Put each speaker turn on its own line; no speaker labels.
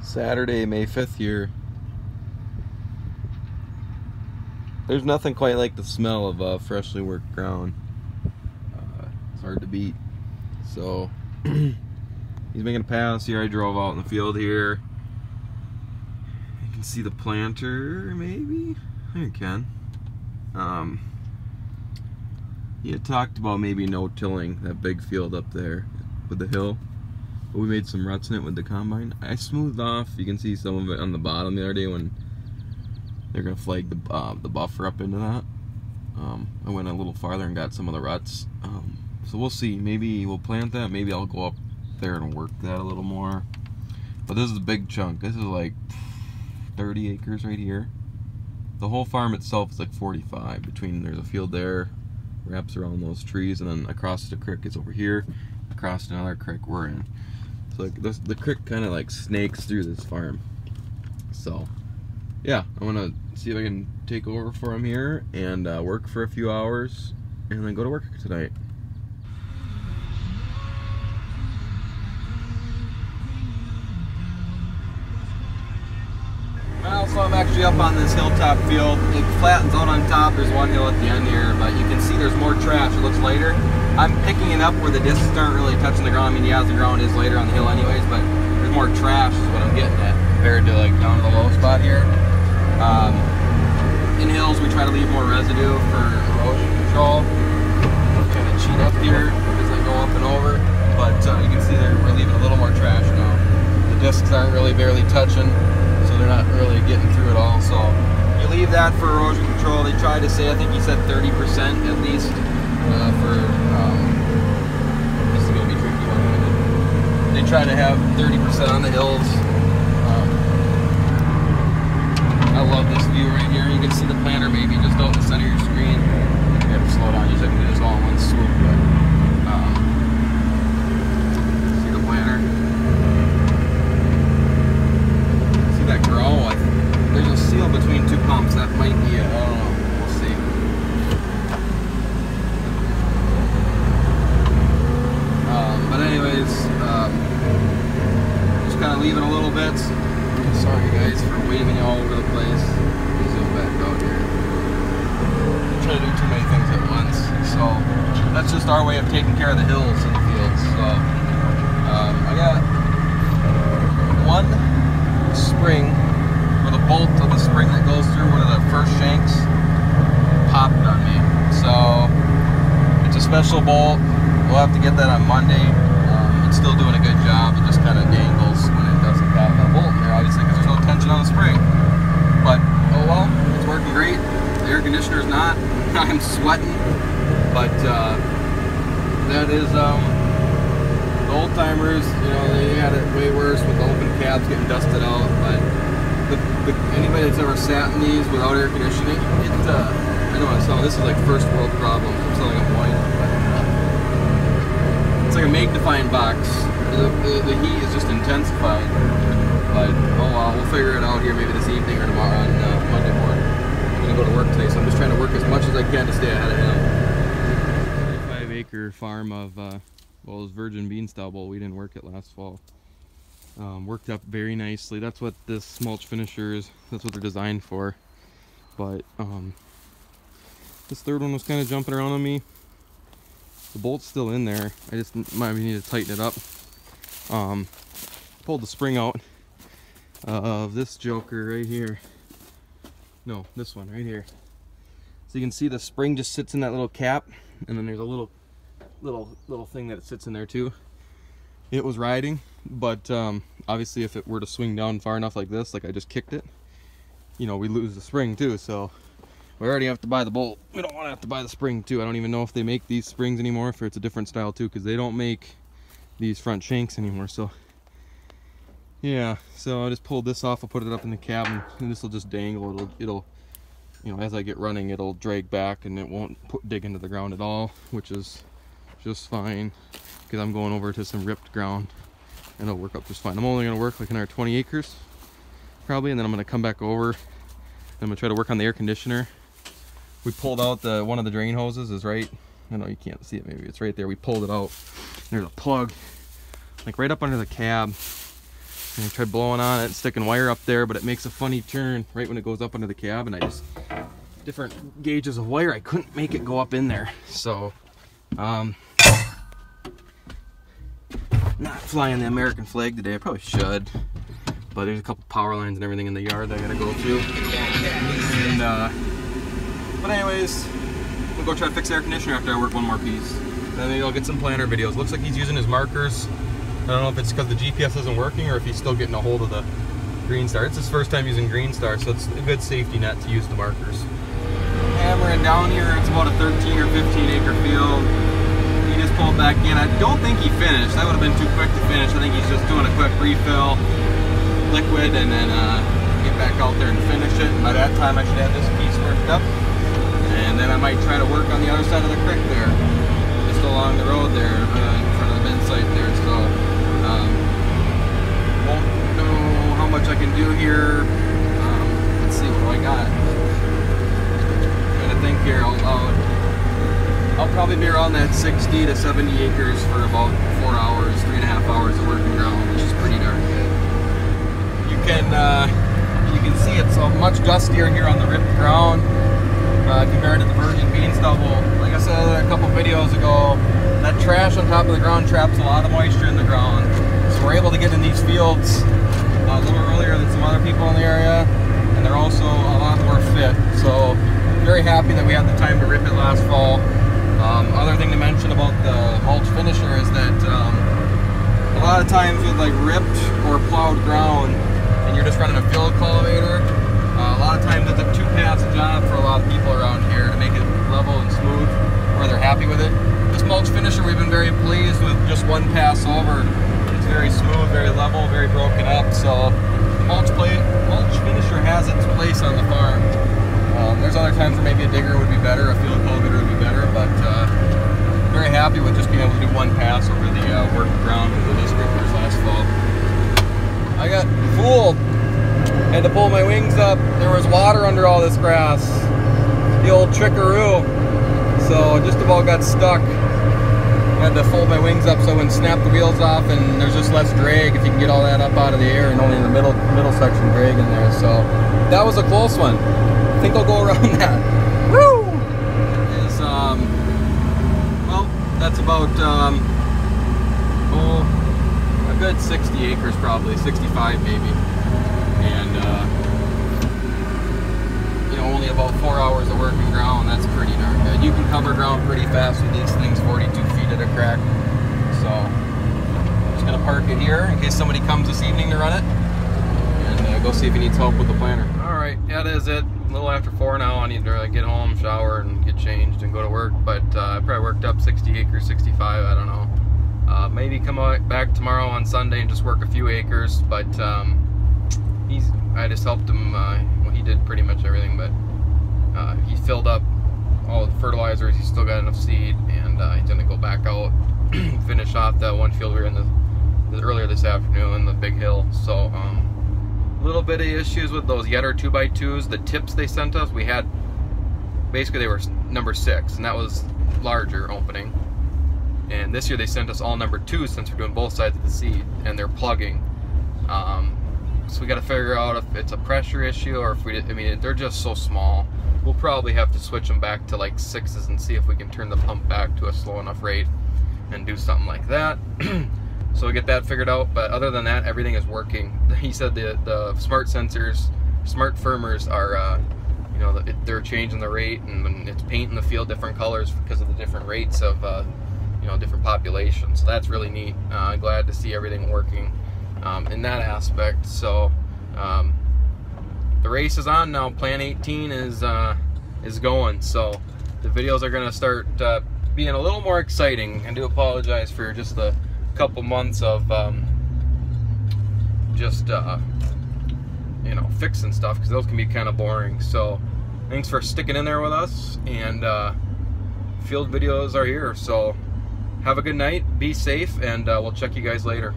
Saturday, May 5th here. There's nothing quite like the smell of freshly worked ground. It's hard to beat. So he's making a pass here. I drove out in the field here. You can see the planter, maybe? I think you can. He had talked about maybe no-tilling that big field up there with the hill. But we made some ruts in it with the combine. I smoothed off, you can see some of it on the bottom the other day when they're gonna flag the buffer up into that. I went a little farther and got some of the ruts. So we'll see, maybe we'll plant that, maybe I'll go up there and work that a little more. But this is a big chunk. This is like 30 acres right here. The whole farm itself is like 45. Between, there's a field there, wraps around those trees, and then across the creek is over here, across another creek we're in. So like this, the creek kind of like snakes through this farm. So yeah, I'm gonna see if I can take over for him here and work for a few hours and then go to work tonight. Well, so I'm actually up on this hilltop field. It flattens out on top. There's one hill at the end here, but you can see there's more trash. It looks lighter. I'm picking it up where the discs aren't really touching the ground. I mean, yeah, the ground is lighter on the hill anyways, but there's more trash is what I'm getting at compared to like down to the low spot here. In hills, we try to leave more residue for erosion control. Kind of cheat up here as I go up and over, but you can see that we're leaving a little more trash now. The discs aren't really barely touching, so they're not really getting through it all. So you leave that for erosion control. They try to say, I think he said 30% at least for this is going to be tricky one. They try to have 30% on the hills. I love this view right here. You can see the planter maybe just out in the center of your screen. You have to slow down. Usually I can do this all in one swoop, but see the planter. See that grow? There's a seal between two pumps. That might be it. I don't know. We'll see. But anyways, just kind of leave it a little bit. Sorry guys for waving you all over the place. Let me zoom back out here. I try to do too many things at once. So that's just our way of taking care of the hills and the fields. So I got one spring where the bolt of the spring that goes through one of the first shanks popped on me. So it's a special bolt. We'll have to get that on Monday. It's still doing a good job. It just kind of dangles when it doesn't have a bolt in there, obviously, because there's no tension on the spring. But oh well, it's working great. The air conditioner's not. I'm sweating. But that is the old timers. You know, they had it way worse with the open cabs getting dusted out. But anybody that's ever sat in these without air conditioning, I know this is like first world problems. I'm selling them white, but it's like a magnifying box. The heat is just intensified. But oh well, we'll figure it out here maybe this evening or tomorrow on Monday morning. I'm gonna go to work today, so I'm just trying to work as much as I can to stay ahead of him. 25-acre farm of well, it was virgin bean stubble. We didn't work it last fall. Worked up very nicely. That's what this mulch finisher is. That's what they're designed for. But this third one was kind of jumping around on me. The bolt's still in there. I just might need to tighten it up. Pulled the spring out of this joker right here. No, this one right here. So you can see the spring just sits in that little cap, and then there's a little thing that it sits in there too. It was riding, but obviously if it were to swing down far enough like this, like I just kicked it, you know, we lose the spring too. So we already have to buy the bolt. We don't want to have to buy the spring too. I don't even know if they make these springs anymore, if it's a different style too, because they don't make these front shanks anymore. So yeah, so I just pulled this off. I'll put it up in the cabin, and this will just dangle. It'll, you know, as I get running, it'll drag back, and it won't dig into the ground at all, which is just fine, because I'm going over to some ripped ground, and it'll work up just fine. I'm only going to work like another 20 acres, probably, and then I'm going to come back over, and I'm going to try to work on the air conditioner. We pulled out one of the drain hoses is right, I know you can't see it, maybe it's right there. We pulled it out. There's a plug like right up under the cab. And I tried blowing on it and sticking wire up there, but it makes a funny turn right when it goes up under the cab, and I just, different gauges of wire, I couldn't make it go up in there. So, not flying the American flag today. I probably should, but there's a couple power lines and everything in the yard that I gotta go through. And, but anyways, we'll go try to fix the air conditioner after I work one more piece. Then maybe I'll get some planner videos. Looks like he's using his markers. I don't know if it's because the GPS isn't working or if he's still getting a hold of the GreenStar. It's his first time using GreenStar, so it's a good safety net to use the markers. Hammering down here, it's about a 13 or 15 acre field. He just pulled back in. I don't think he finished. That would have been too quick to finish. I think he's just doing a quick refill, liquid, and then get back out there and finish it. And by that time, I should have this piece worked up. And then I might try to work on the other side of the creek there, just along the road there, in front of the bin site there. So, won't know how much I can do here. Let's see, what do I got? I'm gonna think here out loud. I'll probably be around that 60 to 70 acres for about 4 hours, 3.5 hours of working ground, which is pretty darn good. You can see it's so much dustier here on the ripped ground compared to the virgin bean stubble. Like I said a couple videos ago, that trash on top of the ground traps a lot of moisture in the ground. So we're able to get in these fields a little earlier than some other people in the area, and they're also a lot more fit. So very happy that we had the time to rip it last fall. Other thing to mention about the mulch finisher is that a lot of times with like ripped or plowed ground, and you're just running a field cultivator, a lot of times it's a two-pass job for a lot of people around here to make it level and smooth, where they're happy with it. This mulch finisher, we've been very pleased with just one pass over. It's very smooth, very level, very broken up. So mulch finisher has its place on the farm. There's other times where maybe a digger would be better, a field cultivator would be better, but very happy with just being able to do one pass over the work ground with these grippers last fall. I got fooled. Had to pull my wings up. There was water under all this grass. The old trickaroo. So just about got stuck. Had to fold my wings up so I wouldn't snap the wheels off, and there's just less drag if you can get all that up out of the air and only in the middle section drag in there. So that was a close one. I think I'll go around that. Woo! Is well, that's about a good 60 acres probably, 65 maybe. And you know, only about 4 hours of working ground. That's pretty darn good. You can cover ground pretty fast with these things, 42 feet at a crack. So I'm just gonna park it here in case somebody comes this evening to run it, and go see if he needs help with the planter. All right, that is it. A little after 4 now. I need to get home, shower, and get changed and go to work. But I probably worked up 60 acres, 65. I don't know. Maybe come back tomorrow on Sunday and just work a few acres. But I just helped him. Well, he did pretty much everything, but he filled up all the fertilizers. He's still got enough seed, and he's gonna go back out, finish off that one field we were in earlier this afternoon, the big hill. So a little bit of issues with those Yetter 2x2s. The tips they sent us, we had basically they were number 6, and that was larger opening. And this year they sent us all number 2 since we're doing both sides of the seed, and they're plugging. So we got to figure out if it's a pressure issue or if I mean, they're just so small. We'll probably have to switch them back to like 6s and see if we can turn the pump back to a slow enough rate and do something like that. So we get that figured out, but other than that, everything is working. He said the smart sensors, smart firmers are, you know, they're changing the rate, and it's painting the field different colors because of the different rates of, you know, different populations. So that's really neat. Glad to see everything working in that aspect. So the race is on now. Plan 18 is going. So the videos are going to start being a little more exciting. I do apologize for just the couple months of you know, fixing stuff, because those can be kind of boring. So thanks for sticking in there with us, and field videos are here. So have a good night, be safe, and we'll check you guys later.